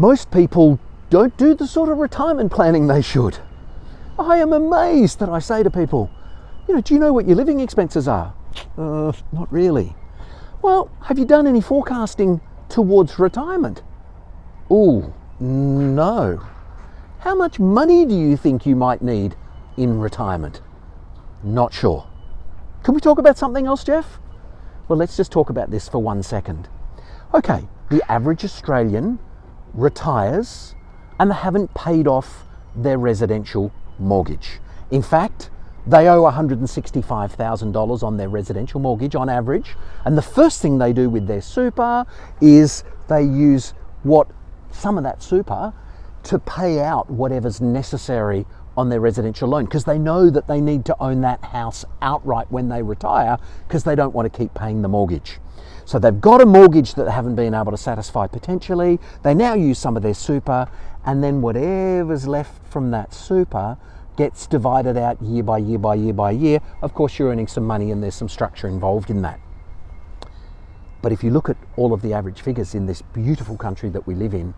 Most people don't do the sort of retirement planning they should. I am amazed that I say to people, do you know what your living expenses are? Not really. Well, have you done any forecasting towards retirement? Oh, no. How much money do you think you might need in retirement? Not sure. Can we talk about something else, Jeff? Well, let's just talk about this for 1 second. Okay, the average Australian retires and they haven't paid off their residential mortgage. In fact, they owe $165,000 on their residential mortgage on average, and the first thing they do with their super is they use some of that super to pay out whatever's necessary on their residential loan, because they know that they need to own that house outright when they retire, because they don't want to keep paying the mortgage. So they've got a mortgage that they haven't been able to satisfy potentially. They now use some of their super, and then whatever's left from that super gets divided out year by year by year by year. Of course, you're earning some money and there's some structure involved in that. But if you look at all of the average figures in this beautiful country that we live in,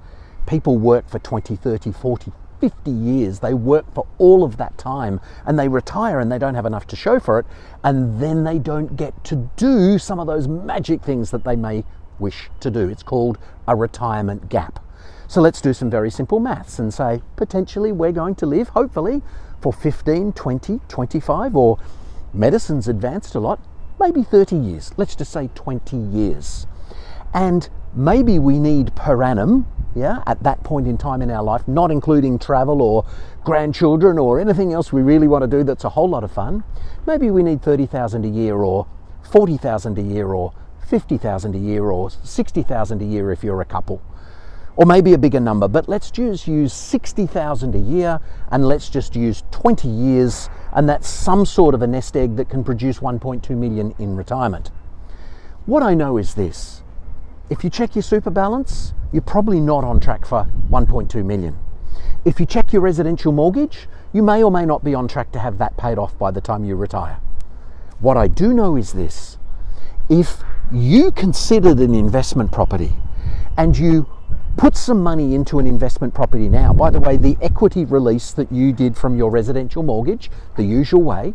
people work for 20, 30, 40, 50 years. They work for all of that time and they retire and they don't have enough to show for it. And then they don't get to do some of those magic things that they may wish to do. It's called a retirement gap. So let's do some very simple maths and say, potentially we're going to live, hopefully, for 15, 20, 25, or medicine's advanced a lot, maybe 30 years. Let's just say 20 years. And maybe we need per annum, at that point in time in our life, not including travel or grandchildren or anything else we really want to do that's a whole lot of fun, maybe we need 30,000 a year or 40,000 a year or 50,000 a year or 60,000 a year if you're a couple. Or maybe a bigger number, but let's just use 60,000 a year and let's just use 20 years, and that's some sort of a nest egg that can produce 1.2 million in retirement. What I know is this: if you check your super balance, you're probably not on track for 1.2 million. If you check your residential mortgage, you may or may not be on track to have that paid off by the time you retire. What I do know is this: if you considered an investment property and you put some money into an investment property now, by the way, the equity release that you did from your residential mortgage, the usual way,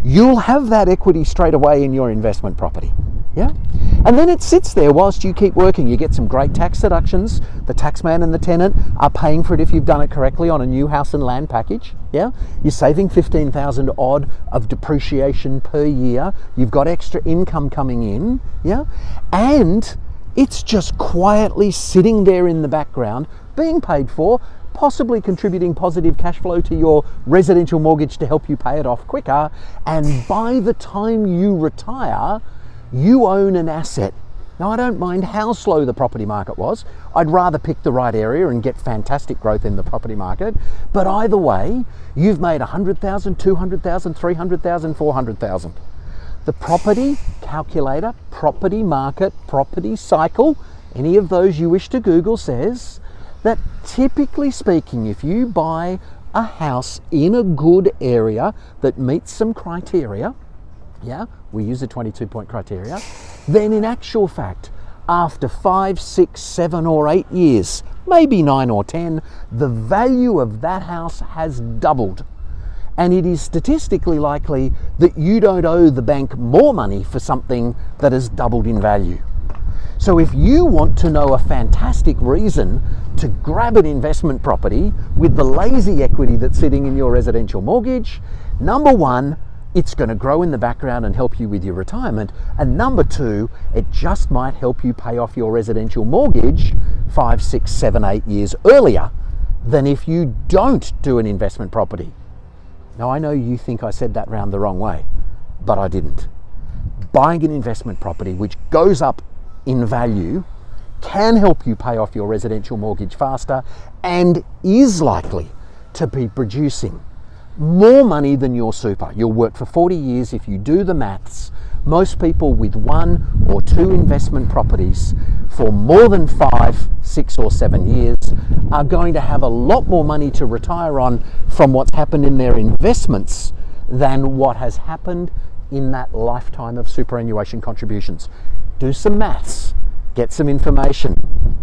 you'll have that equity straight away in your investment property, and then it sits there whilst you keep working. You get some great tax deductions. The taxman and the tenant are paying for it if you've done it correctly on a new house and land package. You're saving 15,000 odd of depreciation per year. You've got extra income coming in, and it's just quietly sitting there in the background, being paid for, possibly contributing positive cash flow to your residential mortgage to help you pay it off quicker. And by the time you retire, you own an asset. Now, I don't mind how slow the property market was. I'd rather pick the right area and get fantastic growth in the property market. But either way, you've made 100,000, 200,000, 300,000, 400,000. The property calculator, property market, property cycle, any of those you wish to Google, says that typically speaking, if you buy a house in a good area that meets some criteria, we use the 22-point criteria, then in actual fact, after 5, 6, 7 or 8 years, maybe 9 or 10, the value of that house has doubled. And it is statistically likely that you don't owe the bank more money for something that has doubled in value. So if you want to know a fantastic reason to grab an investment property with the lazy equity that's sitting in your residential mortgage, number one, it's going to grow in the background and help you with your retirement. And number two, it just might help you pay off your residential mortgage 5, 6, 7, 8 years earlier than if you don't do an investment property. Now, I know you think I said that round the wrong way, but I didn't. Buying an investment property which goes up in value can help you pay off your residential mortgage faster and is likely to be producing more money than your super. You'll work for 40 years if you do the maths. Most people with 1 or 2 investment properties for more than 5, 6 or 7 years are going to have a lot more money to retire on from what's happened in their investments than what has happened in that lifetime of superannuation contributions. Do some maths, get some information,